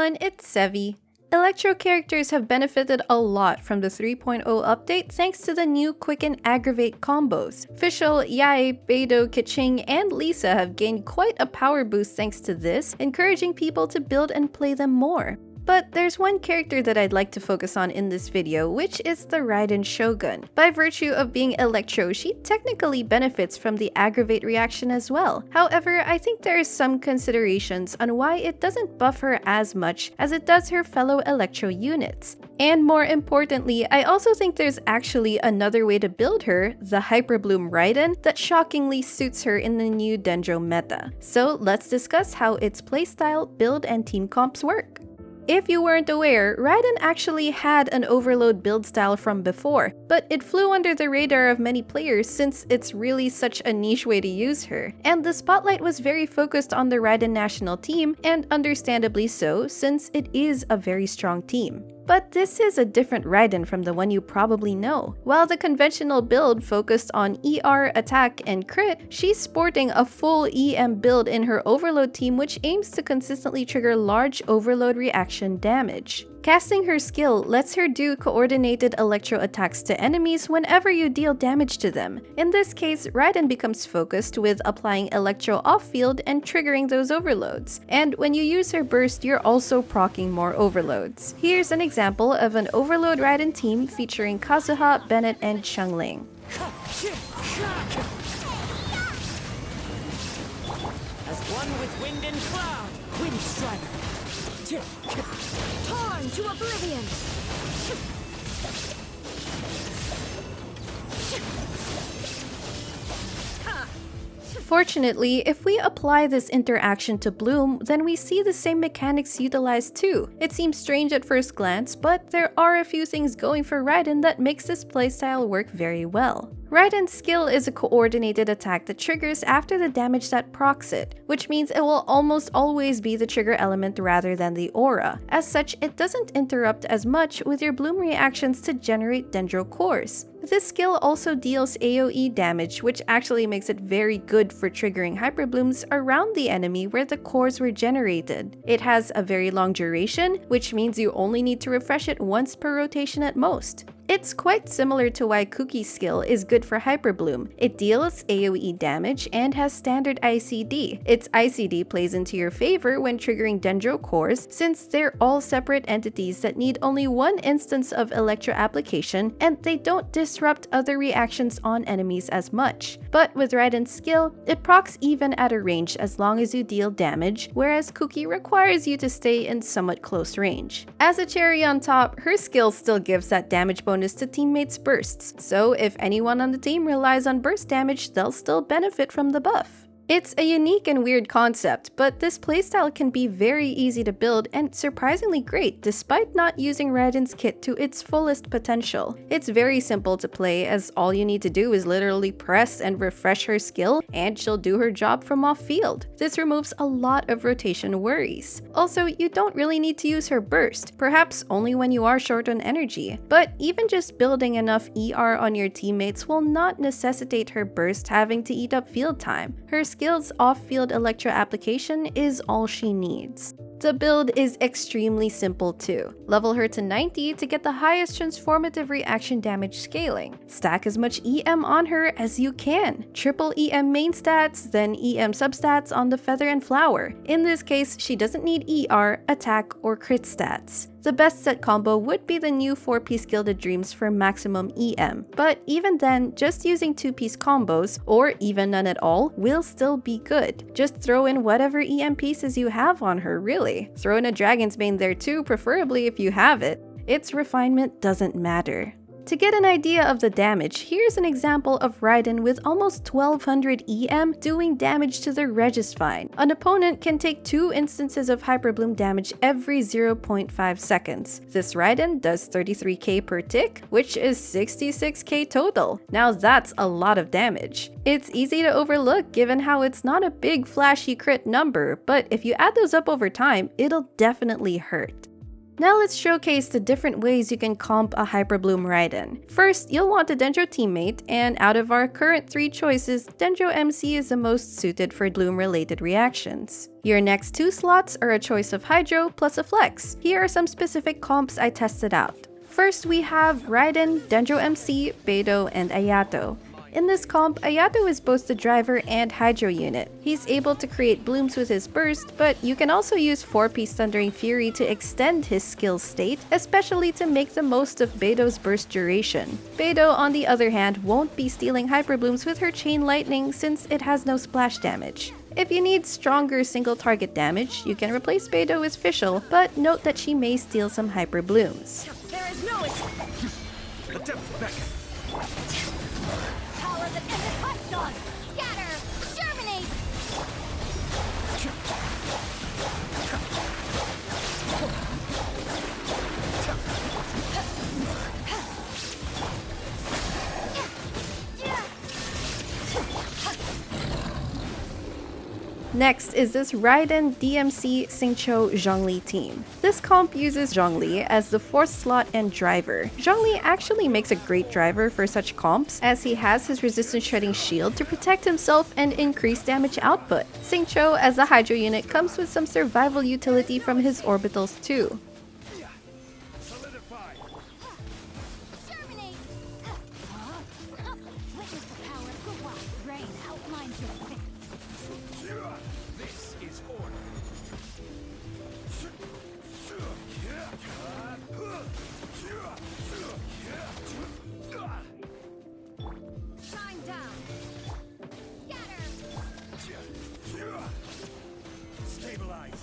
everyone, it's Sevy. Electro characters have benefited a lot from the 3.0 update thanks to the new Quick and Aggravate combos. Fischl, Yae, Beidou, Keqing, and Lisa have gained quite a power boost thanks to this, encouraging people to build and play them more. But there's one character that I'd like to focus on in this video, which is the Raiden Shogun. By virtue of being Electro, she technically benefits from the Aggravate reaction as well. However, I think there are some considerations on why it doesn't buff her as much as it does her fellow Electro units. And more importantly, I also think there's actually another way to build her, the Hyperbloom Raiden, that shockingly suits her in the new Dendro meta. So let's discuss how its playstyle, build, and team comps work. If you weren't aware, Raiden actually had an overload build style from before, but it flew under the radar of many players since it's really such a niche way to use her. And the spotlight was very focused on the Raiden national team, and understandably so, since it is a very strong team. But this is a different Raiden from the one you probably know. While the conventional build focused on ER, attack, and crit, she's sporting a full EM build in her overload team which aims to consistently trigger large overload reaction damage. Casting her skill lets her do coordinated electro attacks to enemies whenever you deal damage to them. In this case, Raiden becomes focused with applying electro off-field and triggering those overloads. And when you use her burst, you're also proccing more overloads. Here's an example of an overload Raiden team featuring Kazuha, Bennett, and Xiangling. As one with wind and cloud, wind strider. Torn to oblivion! Fortunately, if we apply this interaction to Bloom, then we see the same mechanics utilized too. It seems strange at first glance, but there are a few things going for Raiden that makes this playstyle work very well. Raiden's skill is a coordinated attack that triggers after the damage that procs it, which means it will almost always be the trigger element rather than the aura. As such, it doesn't interrupt as much with your Bloom reactions to generate Dendro cores. This skill also deals AoE damage, which actually makes it very good for triggering Hyperblooms around the enemy where the cores were generated. It has a very long duration, which means you only need to refresh it once per rotation at most. It's quite similar to why Cookie's skill is good for Hyperbloom. It deals AoE damage and has standard ICD. Its ICD plays into your favor when triggering Dendro cores since they're all separate entities that need only one instance of Electro application and they don't disrupt other reactions on enemies as much. But with Raiden's skill, it procs even at a range as long as you deal damage, whereas Cookie requires you to stay in somewhat close range. As a cherry on top, her skill still gives that damage bonus to teammates' bursts, so if anyone on the team relies on burst damage, they'll still benefit from the buff. It's a unique and weird concept, but this playstyle can be very easy to build and surprisingly great despite not using Raiden's kit to its fullest potential. It's very simple to play as all you need to do is literally press and refresh her skill and she'll do her job from off-field. This removes a lot of rotation worries. Also, you don't really need to use her burst, perhaps only when you are short on energy. But even just building enough ER on your teammates will not necessitate her burst having to eat up field time. Her skill's off-field electro application is all she needs. The build is extremely simple too. Level her to 90 to get the highest transformative reaction damage scaling. Stack as much EM on her as you can. Triple EM main stats, then EM substats on the feather and flower. In this case, she doesn't need ER, attack, or crit stats. The best set combo would be the new 4-piece Gilded Dreams for maximum EM, but even then, just using 2-piece combos, or even none at all, will still be good. Just throw in whatever EM pieces you have on her, really. Throw in a Dragon's Bane there too, preferably if you have it. Its refinement doesn't matter. To get an idea of the damage, here's an example of Raiden with almost 1200 EM doing damage to the Regisvine. An opponent can take 2 instances of Hyperbloom damage every 0.5 seconds. This Raiden does 33k per tick, which is 66k total. Now that's a lot of damage. It's easy to overlook given how it's not a big flashy crit number, but if you add those up over time, it'll definitely hurt. Now let's showcase the different ways you can comp a Hyperbloom Raiden. First, you'll want a Dendro teammate, and out of our current 3 choices, Dendro MC is the most suited for Bloom-related reactions. Your next 2 slots are a choice of Hydro plus a Flex. Here are some specific comps I tested out. First, we have Raiden, Dendro MC, Beidou, and Ayato. In this comp, Ayato is both the driver and Hydro unit. He's able to create blooms with his burst, but you can also use 4-piece Thundering Fury to extend his skill state, especially to make the most of Beidou's burst duration. Beidou, on the other hand, won't be stealing Hyperblooms with her Chain Lightning since it has no splash damage. If you need stronger single target damage, you can replace Beidou with Fischl, but note that she may steal some Hyperblooms. There is no escape. Attempt back. Power the pivot hot dog! Scatter! Germinate! Next is this Raiden DMC Xingqiu Zhongli team. This comp uses Zhongli as the 4th slot and driver. Zhongli actually makes a great driver for such comps, as he has his resistance shredding shield to protect himself and increase damage output. Xingqiu as the Hydro unit comes with some survival utility from his orbitals too. Germinate! Witness the power of the wild rain outlines your fate. This is order. Shine down! Scatter! Stabilize.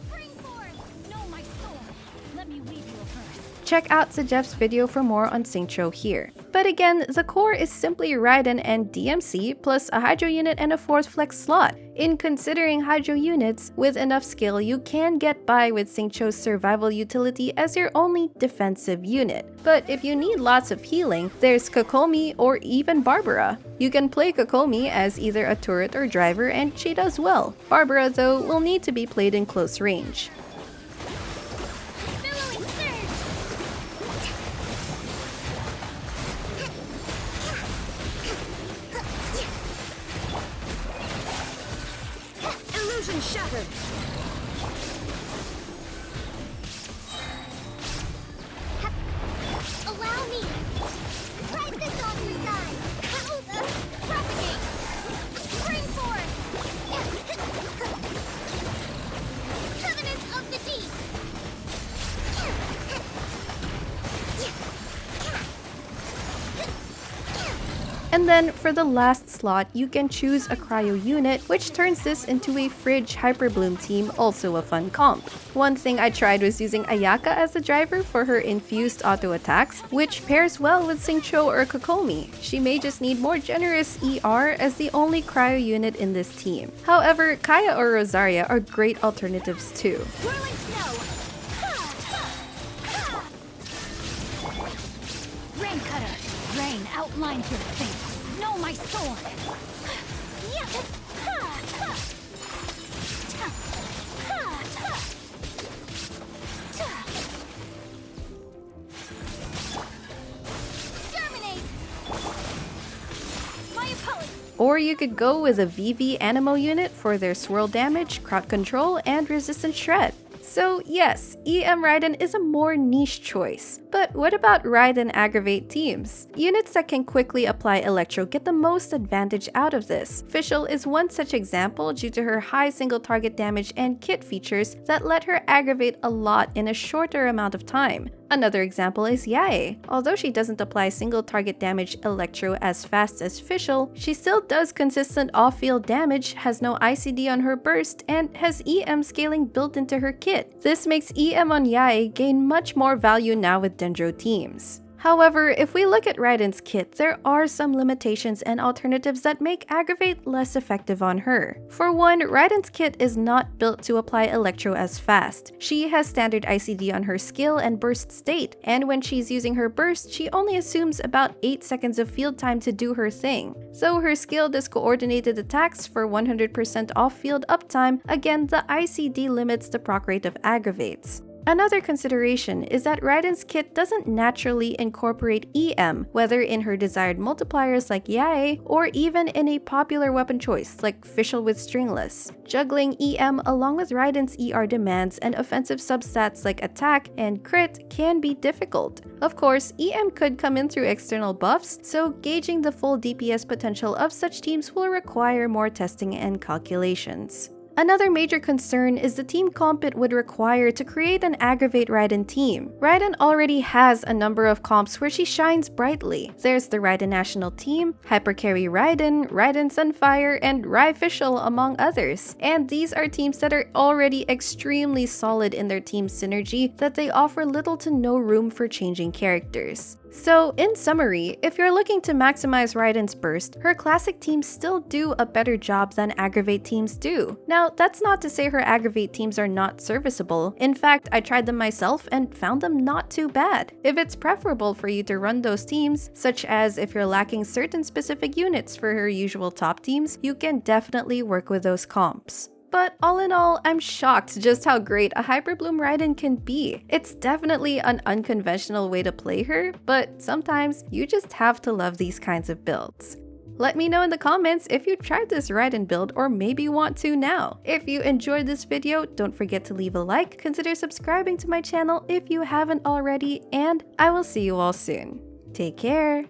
Spring forth! Know my sword! Let me weave you a verse. Check out Sejeff's video for more on Xingqiu here. But again, the core is simply Raiden and DMC plus a Hydro unit and a 4th flex slot. In considering Hydro units, with enough skill you can get by with Xingqiu's survival utility as your only defensive unit. But if you need lots of healing, there's Kokomi or even Barbara. You can play Kokomi as either a turret or driver and she does well. Barbara though will need to be played in close range. Billowing surge! Illusion shattered. Allow me! Ride this on your side! Propagate! Spring forth! Covenant of the Deep! And then for the last slot, you can choose a Cryo unit, which turns this into a Fridge Hyperbloom team, also a fun comp. One thing I tried was using Ayaka as the driver for her infused auto attacks, which pairs well with Xingqiu or Kokomi. She may just need more generous ER as the only Cryo unit in this team. However, Kaya or Rosaria are great alternatives too. Whirling snow! Rain cutter! Rain outlines your fate! Know my sword! Germinate! My apologies! Or you could go with a VV Animo unit for their swirl damage, crowd control, and resistance shred. So yes, EM Raiden is a more niche choice. But what about Raiden Aggravate teams? Units that can quickly apply Electro get the most advantage out of this. Fischl is one such example due to her high single target damage and kit features that let her aggravate a lot in a shorter amount of time. Another example is Yae. Although she doesn't apply single target damage Electro as fast as Fischl, she still does consistent off-field damage, has no ICD on her burst, and has EM scaling built into her kit. This makes EM on Yae gain much more value now with Dendro teams. However, if we look at Raiden's kit, there are some limitations and alternatives that make Aggravate less effective on her. For one, Raiden's kit is not built to apply Electro as fast. She has standard ICD on her skill and burst state, and when she's using her burst, she only assumes about 8 seconds of field time to do her thing. So her skill does coordinated attacks for 100% off-field uptime. Again, the ICD limits the proc rate of Aggravates. Another consideration is that Raiden's kit doesn't naturally incorporate EM, whether in her desired multipliers like Yae, or even in a popular weapon choice like Fischl with Stringless. Juggling EM along with Raiden's ER demands and offensive substats like attack and crit can be difficult. Of course, EM could come in through external buffs, so gauging the full DPS potential of such teams will require more testing and calculations. Another major concern is the team comp it would require to create an Aggravate Raiden team. Raiden already has a number of comps where she shines brightly. There's the Raiden National Team, Hypercarry Raiden, Raiden Sunfire, and Yae Fischl among others. And these are teams that are already extremely solid in their team synergy that they offer little to no room for changing characters. So, in summary, if you're looking to maximize Raiden's burst, her classic teams still do a better job than Aggravate teams do. Now, that's not to say her Aggravate teams are not serviceable. In fact, I tried them myself and found them not too bad. If it's preferable for you to run those teams, such as if you're lacking certain specific units for her usual top teams, you can definitely work with those comps. But all in all, I'm shocked just how great a Hyperbloom Raiden can be. It's definitely an unconventional way to play her, but sometimes you just have to love these kinds of builds. Let me know in the comments if you tried this Raiden build or maybe want to now. If you enjoyed this video, don't forget to leave a like, consider subscribing to my channel if you haven't already, and I will see you all soon. Take care!